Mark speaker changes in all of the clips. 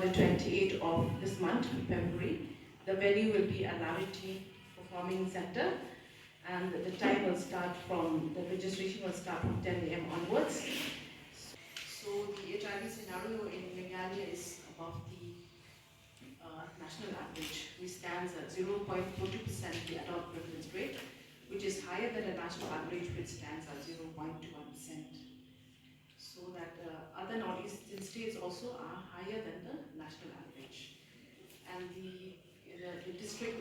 Speaker 1: the 28th of this month, February. The venue will be a Larity Performing Center, and the time will start from, the registration will start from 10 a.m. onwards. So the HIV scenario in Meghalaya is above the national average. We stand at 0.42% the adult prevalence rate, which is higher than the national average, which stands at 0.21%. So that other northeastern states also are higher than the national average. And the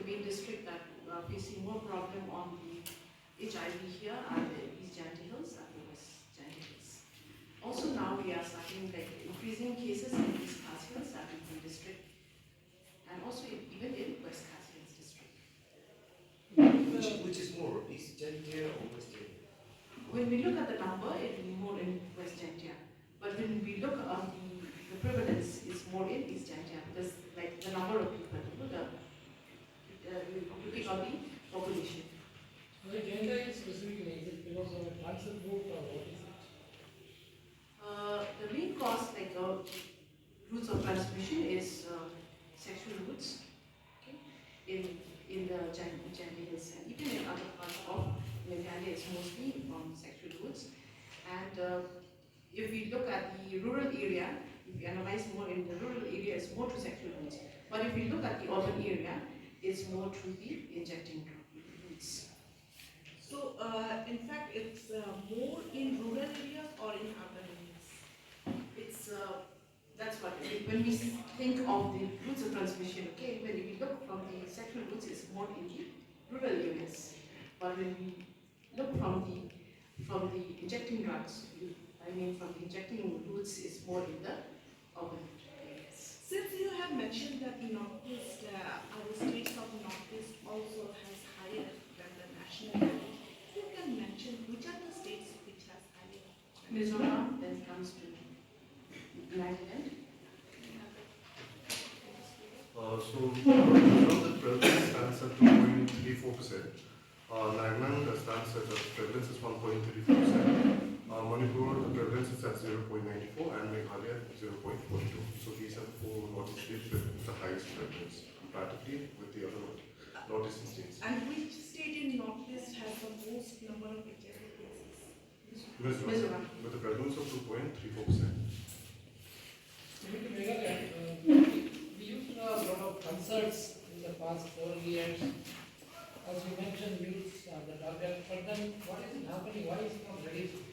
Speaker 1: main district that are facing more problem on the HIV here are the East Jaintia Hills and the West Jaintia Hills. Also now we are starting increasing cases in East Hills and Different district, and also even in West Hills district.
Speaker 2: Which is more, East Jaintia or West Jaintia?
Speaker 1: When we look at the number, it will be more in West Jaintia. But when we look at the prevalence, is more in East Jaintia, because like the number of people, looking on the population.
Speaker 3: So the Jaintia is specifically, is it because of a transit route or what is it?
Speaker 1: The main cause, routes of transmission is sexual routes, okay, in the Jaintia Hills, and even in other parts of Meghalaya, it's mostly from sexual routes. And if we look at the rural area, if we analyze more in the rural area, it's more to sexual routes. But if we look at the urban area, it's more to the injecting routes.
Speaker 4: So, in fact, it's more in rural areas or in urban areas?
Speaker 1: It's that's what when we think of the routes of transmission. Okay, when we look from the sexual routes, it's more in the rural areas. But when we look from the injecting drugs, from the injecting routes, is more in the urban areas.
Speaker 4: Since you have mentioned that Northeast, our states of Northeast also has higher than the national average, you can mention which are the states which has higher?
Speaker 1: Mizoram, then comes to Nagaland.
Speaker 5: So Mizoram, the prevalence stands at 2.34%. Nagaland stands at the prevalence is 1.34%. Manipur, the prevalence is at 0.94, and Meghalaya 0.42. So these are the four northeast states with the highest prevalence comparatively with the other northeastern states.
Speaker 4: And which state in Northeast has the most number of HIV cases?
Speaker 1: Mizoram.
Speaker 5: With a prevalence of 2.34%.
Speaker 3: We used to have a lot of concerts in the past 4 years. As you mentioned, youths are the target, but then what is it happening? Why is it not reducing?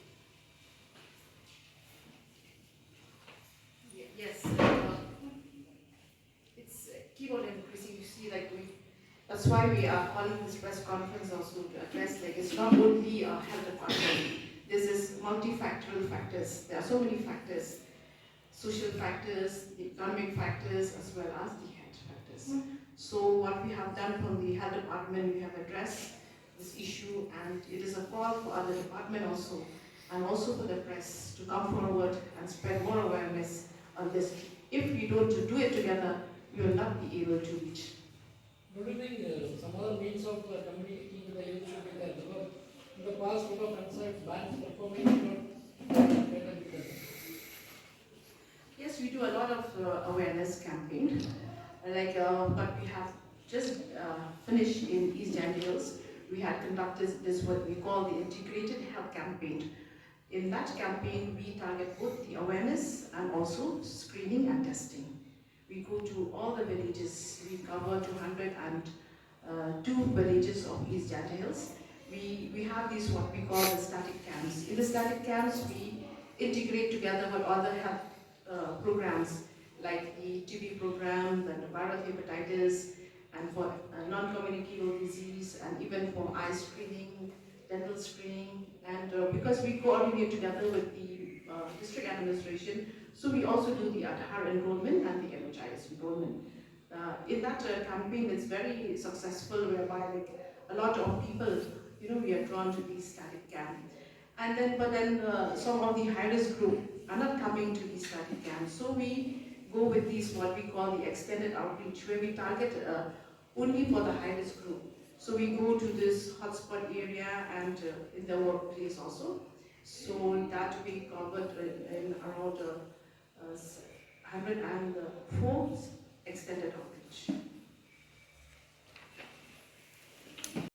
Speaker 1: Yes, it's keyboard increasing. You see, that's why we are calling this press conference also to address, it's not only a health department. This is multifactorial factors. There are so many factors, social factors, economic factors, as well as the health factors. So what we have done from the health department, we have addressed this issue, and it is a call for other department also, and also for the press to come forward and spread more awareness on this. If we don't do it together, we will not be able to reach.
Speaker 3: Don't you think some other means of communicating with the youth should be there? Because in the past, lot of concerts, bands performing, not.
Speaker 1: Yes, we do a lot of awareness campaign. But we have just finished in East Jaintia Hills. We had conducted this, what we call the integrated health campaign. In that campaign, we target both the awareness and also screening and testing. We go to all the villages. We cover 202 villages of East Jaintia Hills. We have these, what we call the static camps. In the static camps, we integrate together with other health programs, like the TB program, and the viral hepatitis, and for non-communicable disease, and even for eye screening, dental screening, and because we coordinate together with the district administration, so we also do the Aadhaar enrollment and the MHIS enrollment. In that campaign, it's very successful, whereby a lot of people, we are drawn to these static camp. But then some of the high-risk group are not coming to these static camps, so we go with these, what we call the extended outreach, where we target only for the high-risk group. So we go to this hotspot area and in the workplace also. So that we covered in around 104 extended outreach.